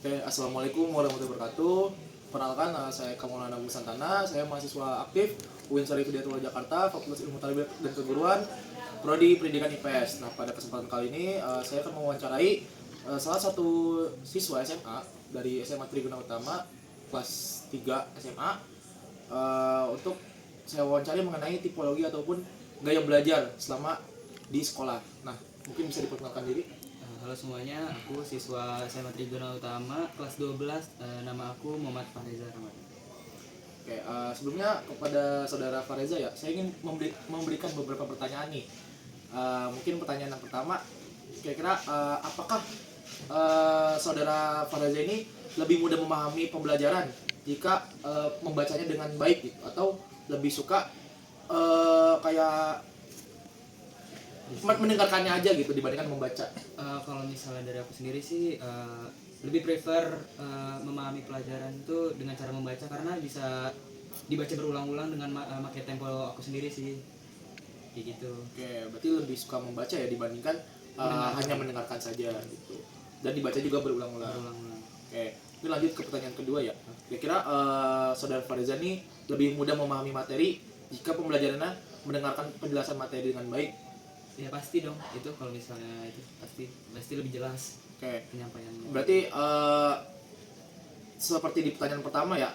Oke, assalamualaikum warahmatullahi wabarakatuh. Perkenalkan, saya Kamulana Musantana. Saya mahasiswa aktif UIN Syarif Hidayatullah Jakarta, Fakultas Ilmu Tarbiyah dan Keguruan, Prodi Pendidikan IPS. Nah, pada kesempatan kali ini saya akan mewawancarai salah satu siswa SMA dari SMA Triguna Utama kelas 3 SMA untuk saya wawancari mengenai tipologi ataupun gaya belajar selama di sekolah. Nah, mungkin bisa diperkenalkan diri. Halo semuanya, aku siswa SMA Triguna Utama kelas 12. Nama aku Muhammad Fareza Rahman. Oke, sebelumnya kepada saudara Fareza ya, saya ingin memberikan beberapa pertanyaan nih. Mungkin pertanyaan yang pertama, kira-kira apakah saudara Fareza ini lebih mudah memahami pembelajaran jika membacanya dengan baik gitu, atau lebih suka kayak mendengarkannya aja gitu dibandingkan membaca? Kalau misalnya dari aku sendiri sih lebih prefer memahami pelajaran itu dengan cara membaca, karena bisa dibaca berulang-ulang dengan pakai tempo aku sendiri sih, kayak gitu. Oke, berarti lebih suka membaca ya dibandingkan hanya mendengarkan saja gitu. Dan dibaca juga berulang-ulang. Berulang-ulang. Oke, ini lanjut ke pertanyaan kedua ya. Kira-kira saudara Fareza ini lebih mudah memahami materi jika pembelajarannya mendengarkan penjelasan materi dengan baik? Ya pasti dong, itu kalau misalnya itu pasti lebih jelas Oke, penyampaiannya. berarti seperti di pertanyaan pertama ya,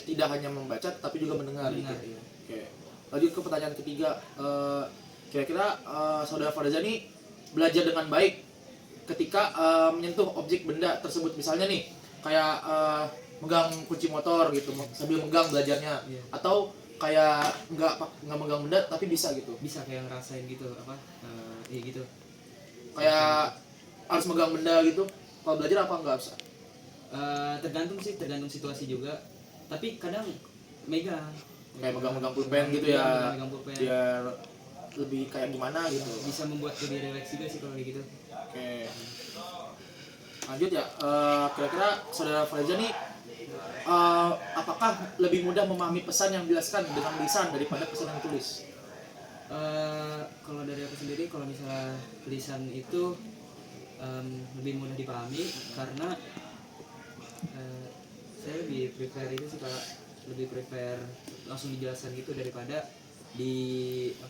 tidak hanya membaca tapi juga mendengar gitu. Iya. Oke, lanjut ke pertanyaan ketiga. Kira-kira saudara Fareza ini belajar dengan baik ketika menyentuh objek benda tersebut, misalnya nih kayak megang kunci motor gitu sambil megang belajarnya, Iya. atau kayak nggak megang benda tapi bisa gitu, Bisa kayak ngerasain gitu ya gitu. kayak harus megang benda gitu kalau belajar, apa nggak usah? Tergantung situasi juga, tapi kadang megang Kayak megang pulpen gitu ya, megang pulpen. biar lebih kayak gimana gitu. Bisa membuat lebih rileks juga sih kalau kayak gitu. Oke, lanjut ya. Kira-kira saudara Fareza nih apakah lebih mudah memahami pesan yang dijelaskan dengan lisan daripada pesan yang ditulis? Kalau dari aku sendiri, kalau misalnya tulisan itu lebih mudah dipahami, karena saya lebih prefer itu sih, kalau lebih prefer langsung dijelaskan gitu daripada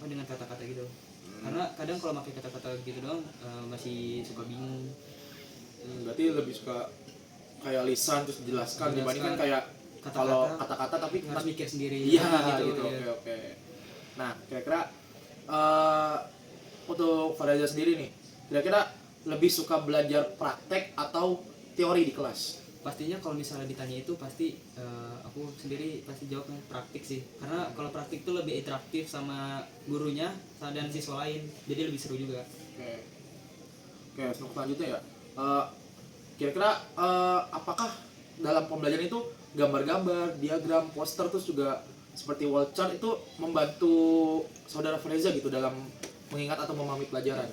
dengan kata-kata gitu. Karena kadang kalau pakai kata-kata gitu doang masih suka bingung. Berarti lebih suka kayak lisan terus dijelaskan dibandingkan kayak kalau kata-kata tapi harus mikir sendiri. iya gitu. Ya. Oke. Nah, kira-kira untuk Fareza sendiri nih, kira-kira lebih suka belajar praktek atau teori di kelas? Pastinya kalau misalnya ditanya itu pasti aku sendiri pasti jawabnya praktik sih, karena kalau praktik itu lebih interaktif sama gurunya dan siswa lain, jadi lebih seru juga. Oke, selanjutnya ya. Kira-kira apakah dalam pembelajaran itu gambar-gambar, diagram, poster, terus juga seperti wall chart itu membantu saudara Fareza gitu dalam mengingat atau memahami pelajaran?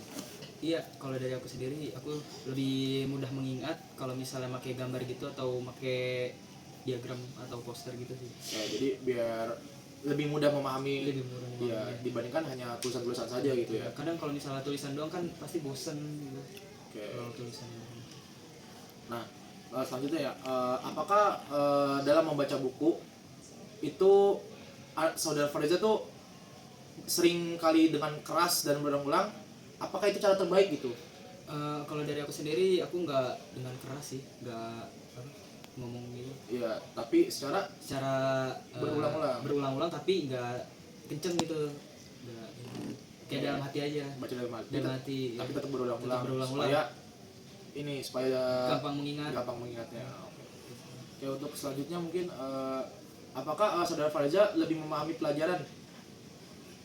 Iya, kalau dari aku sendiri, aku lebih mudah mengingat kalau misalnya pakai gambar gitu atau pakai diagram atau poster gitu sih. Ya, jadi biar lebih mudah memahami, Lebih mudah memahami, ya, ya. dibandingkan hanya tulisan-tulisan saja gitu ya. Kadang kalau misalnya tulisan doang kan pasti bosen gitu. Oke. Kalau tulisan. Nah, selanjutnya ya, apakah dalam membaca buku itu saudara Fareza tuh sering kali dengan keras dan berulang-ulang? Apakah itu cara terbaik gitu? Kalau dari aku sendiri, aku nggak dengan keras sih, nggak ngomong gitu. Iya, tapi secara berulang-ulang tapi nggak kenceng gitu. Nggak, kayak dalam hati aja. baca dalam hati, Dalam hati. tapi tetap berulang-ulang Berulang-ulang. supaya Gampang mengingatnya. Oke, untuk selanjutnya mungkin apakah saudara Fareza lebih memahami pelajaran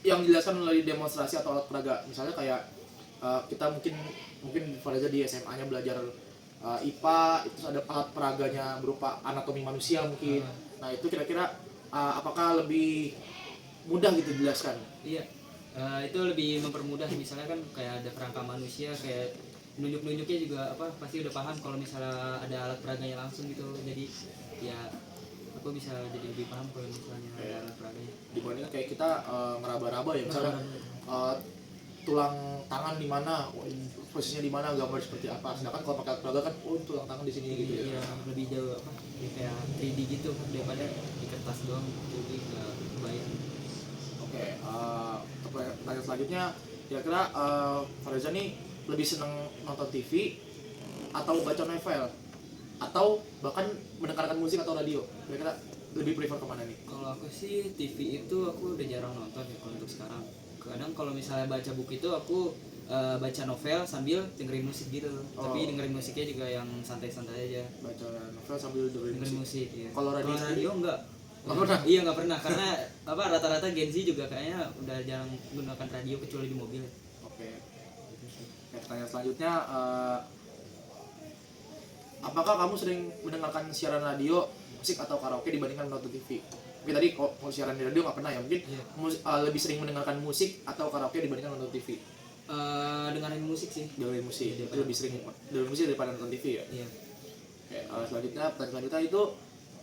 yang dijelaskan melalui demonstrasi atau alat peraga? Misalnya kayak kita mungkin Fareza di SMA-nya belajar IPA, itu ada alat peraganya berupa anatomi manusia mungkin. Nah, itu kira-kira apakah lebih mudah gitu dijelaskan? Iya, itu lebih mempermudah. Misalnya kan kayak ada kerangka manusia, kayak nunjuk-nunjuknya juga pasti udah paham kalau misalnya ada alat peraganya langsung gitu. Jadi ya aku bisa jadi lebih paham kalau misalnya ada alat peraganya. Dibandingkan kayak kita ngeraba-raba ya, misalnya tulang tangan di mana, posisinya di mana, gambar seperti apa. Sedangkan kalau pakai alat peraga kan, oh tulang tangan di sini gitu ya. Iya, lebih jauh apa ya, kayak 3D gitu daripada di kertas doang, jadi nggak kebayang. Oke, pertanyaan selanjutnya, kira-kira Fareza nih lebih seneng nonton TV atau baca novel atau bahkan mendengarkan musik atau radio? Kira-kira lebih prefer kemana nih? Kalau aku sih TV itu aku udah jarang nonton ya kalau untuk sekarang. Kadang kalau misalnya baca buku itu aku baca novel sambil dengerin musik gitu. Oh. Tapi dengerin musiknya juga yang santai-santai aja. Baca novel sambil dengerin Dengerin musik. musik ya. Kalau radio sendiri? radio enggak. Nggak pernah? Iya nggak pernah karena apa rata-rata Gen Z juga kayaknya udah jarang menggunakan radio kecuali di mobil. Oke. Oke, pertanyaan selanjutnya, apakah kamu sering mendengarkan siaran radio, musik atau karaoke dibandingkan menonton TV? Mungkin tadi kalau siaran di radio nggak pernah ya, mungkin Iya. lebih sering mendengarkan musik atau karaoke dibandingkan menonton TV? Dengerin musik sih. Dengerin musik, Iya, itu lebih sering dengerin musik daripada nonton TV ya? Iya. Oke, selanjutnya, pertanyaan selanjutnya itu,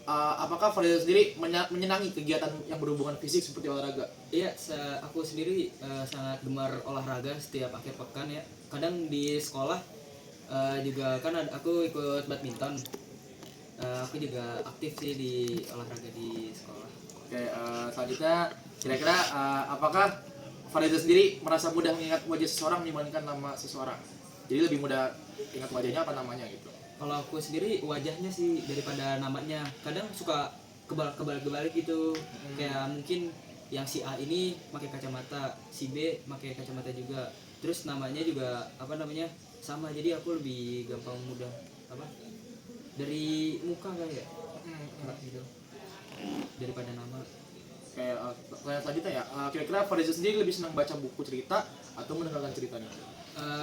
apakah Farida sendiri menyenangi kegiatan yang berhubungan fisik seperti olahraga? Iya, aku sendiri sangat gemar olahraga setiap akhir pekan ya. Kadang di sekolah juga kan aku ikut badminton. Aku juga aktif sih di olahraga di sekolah. Oke, selanjutnya, kira-kira apakah Farida sendiri merasa mudah mengingat wajah seseorang dibandingkan nama seseorang? Jadi lebih mudah ingat wajahnya apa namanya gitu? Kalau aku sendiri wajahnya sih daripada namanya. Kadang suka kebalik gitu. Kayak mungkin yang si A ini pakai kacamata, si B pakai kacamata juga. Terus namanya juga apa namanya sama. Jadi aku lebih gampang mudah apa dari muka kali ya, gitu daripada nama. Kayak pertanyaan selanjutnya ya, kira-kira Farida sendiri lebih senang baca buku cerita atau mendengarkan ceritanya?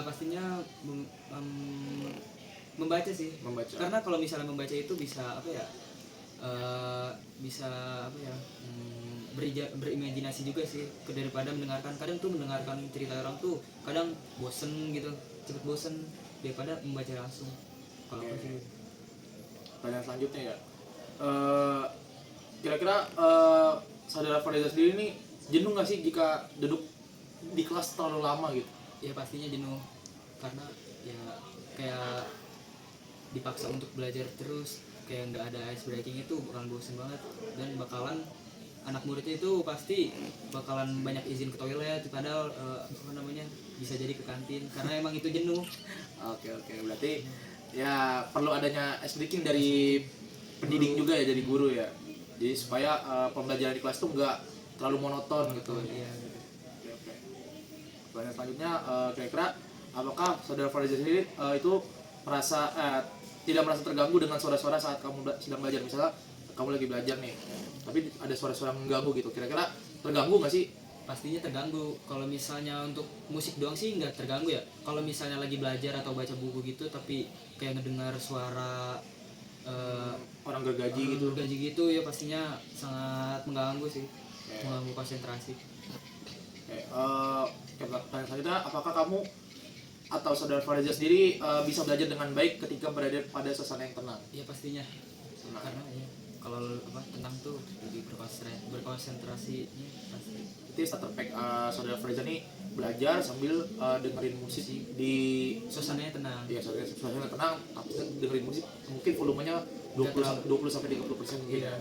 Pastinya membaca sih. Membaca. Karena kalau misalnya membaca itu bisa apa ya? Bisa apa ya? Berimajinasi juga sih daripada mendengarkan. Kadang tuh mendengarkan cerita orang tuh kadang bosen gitu, cepet bosen daripada membaca langsung. Kalau aku Oke. sih. Pertanyaan selanjutnya ya, kira-kira saudara Farida sendiri nih jenuh nggak sih jika duduk di kelas terlalu lama gitu? Ya pastinya jenuh karena ya kayak dipaksa untuk belajar terus, kayak nggak ada ice breaking itu bakalan bosen banget dan bakalan anak muridnya itu pasti bakalan banyak izin ke toilet padahal apa namanya bisa jadi ke kantin karena emang itu jenuh. Oke, berarti ya perlu adanya ice breaking dari pendidik juga ya, dari guru ya. Jadi supaya pembelajaran di kelas tuh nggak terlalu monoton gitu. Iya. Oke. Pertanyaan selanjutnya, kira-kira apakah saudara Farida sendiri itu merasa tidak merasa terganggu dengan suara-suara saat kamu sedang belajar? Misalnya kamu lagi belajar nih, tapi ada suara-suara yang mengganggu gitu. Kira-kira terganggu nggak sih? Pastinya terganggu. Kalau misalnya untuk musik doang sih nggak terganggu ya. Kalau misalnya lagi belajar atau baca buku gitu tapi kayak ngedengar suara Orang gergaji gitu. gaji gitu ya pastinya sangat mengganggu sih. Oke. Mengganggu konsentrasi. Oke, pertanyaan selanjutnya, apakah kamu atau saudara Farida sendiri bisa belajar dengan baik ketika berada pada suasana yang tenang? Ya pastinya. Karena ya kalau apa tenang tuh lebih berkonsentrasi pasti. Itu starter pack saudara Farida nih belajar sambil dengerin musik di Suasananya tenang. ya suasana tenang, tapi dengerin musik mungkin volumenya 20 sampai 30% mungkin ya.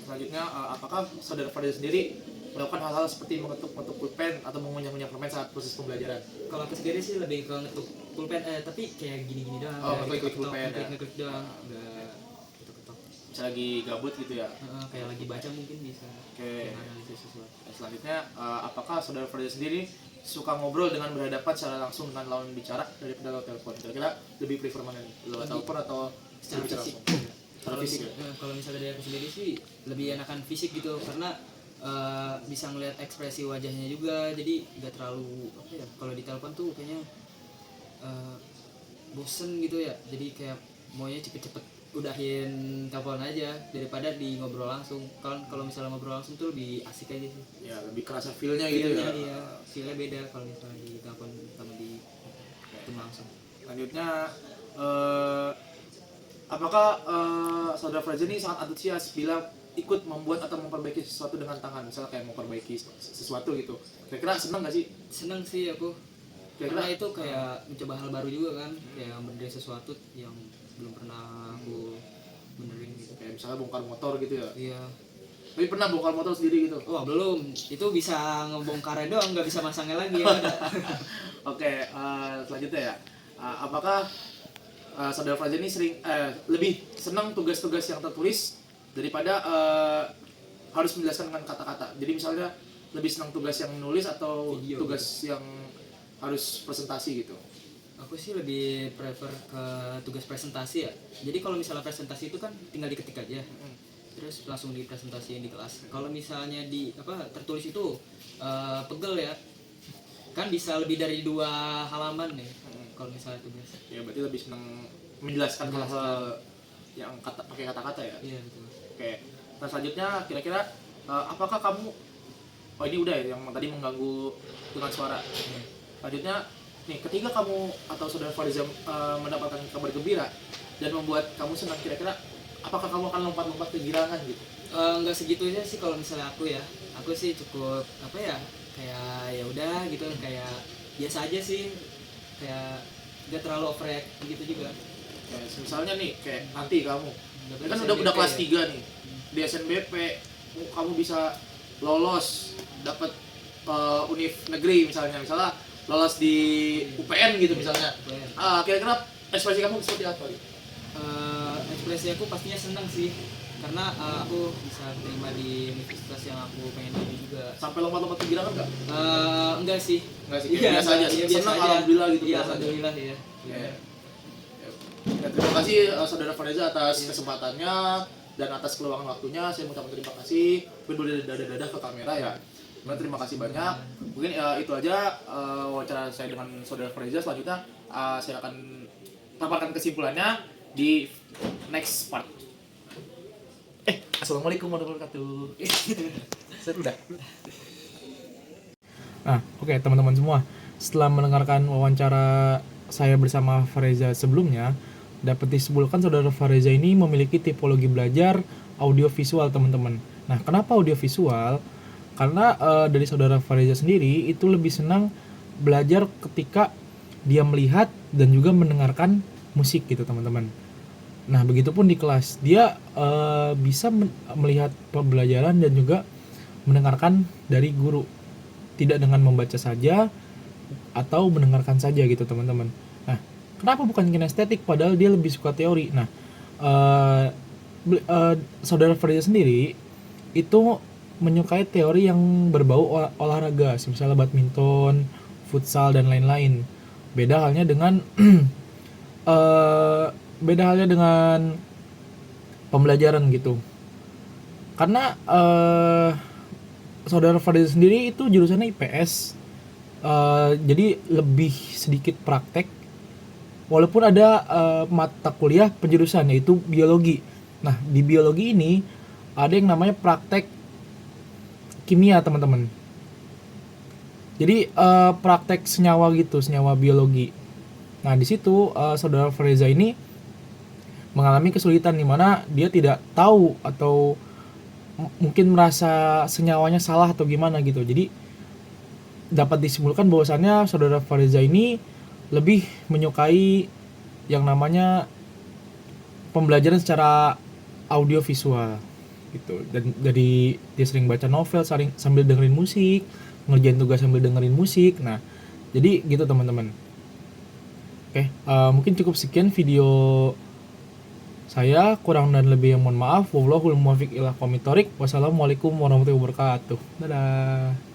Selanjutnya, apakah saudara Farida sendiri melakukan hal-hal seperti mengetuk pulpen atau mengunyah-ngunyah permen saat proses pembelajaran? Kalau aku sendiri sih lebih ke ngetuk pulpen tapi kayak gini-gini doang. Oh, Nggak ngetuk diketok, pulpen ya. ngeklik doang, enggak ketok-ketok. Bisa lagi gabut gitu ya. Kayak lagi baca mungkin bisa. Oke. Analisis sesuatu. Selanjutnya, apakah saudara Farida sendiri suka ngobrol dengan berhadapan secara langsung dengan lawan bicara daripada lewat telepon? Kira-kira lebih prefer mana nih? Lewat telepon atau Secara berbicara fisik. langsung? Secara fisik ya? Kalau misalnya dari aku sendiri sih lebih enakan fisik gitu karena bisa ngeliat ekspresi wajahnya juga jadi nggak terlalu apa ya kalau di telepon tuh kayaknya bosen gitu ya jadi kayak maunya cepet-cepet udahin telepon aja daripada di ngobrol langsung kalau misalnya ngobrol langsung tuh lebih asik aja sih. Ya, lebih kerasa feel-nya gitu ya. Iya, feelnya beda kalau misalnya di telepon sama di ketemu langsung. Selanjutnya, apakah saudara Farida ini sangat antusias bila ikut membuat atau memperbaiki sesuatu dengan tangan, misalnya kayak memperbaiki sesuatu gitu, kira-kira seneng gak sih? Seneng sih aku, Kira-kira karena itu kayak mencoba hal baru juga kan, kayak benerin sesuatu yang belum pernah aku benerin gitu. kayak misalnya bongkar motor gitu ya. Iya. Tapi pernah bongkar motor sendiri gitu? Wah belum, itu bisa ngebongkarnya doang, nggak bisa masangnya lagi ya ada. Oke, selanjutnya ya. Apakah saudara Fajar ini lebih senang tugas-tugas yang tertulis daripada harus menjelaskan dengan kata-kata? Jadi misalnya lebih senang tugas yang nulis atau Video, tugas yang harus presentasi gitu? Aku sih lebih prefer ke tugas presentasi ya. Jadi kalau misalnya presentasi itu kan tinggal diketik aja, terus langsung dipresentasiin di kelas. Kalau misalnya di tertulis itu pegel ya, kan bisa lebih dari 2 halaman nih. Kalau misalnya tugas. Ya berarti lebih senang menjelaskan hal-hal yang pakai kata-kata ya? Iya betul. Oke. Nah selanjutnya kira-kira apakah kamu, oh ini udah ya yang tadi mengganggu dengan suara. Selanjutnya nih, ketika kamu atau saudara Fariza mendapatkan kabar gembira dan membuat kamu senang, kira-kira apakah kamu akan lompat-lompat kegirangan gitu? Nggak segitunya sih kalau misalnya aku ya. Aku sih cukup kayak ya udah gitu, kayak biasa aja sih, kayak nggak terlalu overreact gitu juga. Kayak misalnya nih kayak nanti kamu Nggak ini kan bisa udah kelas SNBP 3 nih di SNBP, kamu bisa lolos dapat univ negeri misalnya lolos di UPN gitu misalnya. ya. Kira-kira ekspresi kamu seperti apa gitu? Ekspresi aku pastinya senang sih, karena aku bisa terima di universitas yang aku pengen ambil juga. Sampai lompat-lompat kegirangan nggak? Enggak sih. Nggak sih, kayak biasa aja. Iya, Senang biasa aja. alhamdulillah gitu. Iya, biasa aja. alhamdulillah ya. Ya, terima kasih saudara Vanessa atas kesempatannya dan atas keluangan waktunya. Saya mengucapkan terima kasih. Mungkin boleh dadah-dadah ke kamera ya. Terima kasih banyak. Mungkin itu aja wawancara saya dengan saudara Vanessa. Selanjutnya saya akan paparkan kesimpulannya di next part. Assalamualaikum warahmatullahi wabarakatuh. Saya udah. Nah, oke teman-teman semua. Setelah mendengarkan wawancara saya bersama Fareza sebelumnya, dapat disimpulkan saudara Fareza ini memiliki tipologi belajar audiovisual, teman-teman. Nah, kenapa audiovisual? Karena dari saudara Fareza sendiri itu lebih senang belajar ketika dia melihat dan juga mendengarkan musik gitu, teman-teman. Nah, begitupun di kelas, dia bisa melihat pembelajaran dan juga mendengarkan dari guru, tidak dengan membaca saja atau mendengarkan saja gitu, teman-teman. Nah, kenapa bukan kinestetik padahal dia lebih suka teori? Nah, saudara Fareza sendiri itu menyukai teori yang berbau olahraga, misalnya badminton, futsal dan lain-lain. Beda halnya dengan pembelajaran gitu. Karena saudara Fareza sendiri itu jurusannya IPS, jadi lebih sedikit praktek. Walaupun ada mata kuliah penjurusan yaitu biologi. Nah, di biologi ini ada yang namanya praktek kimia, teman-teman. Jadi praktek senyawa gitu, senyawa biologi. Nah, di situ saudara Fareza ini mengalami kesulitan di mana dia tidak tahu atau mungkin merasa senyawanya salah atau gimana gitu. Jadi dapat disimpulkan bahwasannya saudara Fareza ini lebih menyukai yang namanya pembelajaran secara audiovisual gitu. Dan jadi dia sering baca novel sambil dengerin musik, ngerjain tugas sambil dengerin musik. Nah, jadi gitu teman-teman. Oke, mungkin cukup sekian video saya, kurang dan lebih yang mohon maaf. Wallahul muwaffiq ila aqwamit thoriq. Wassalamualaikum warahmatullahi wabarakatuh. Dadah.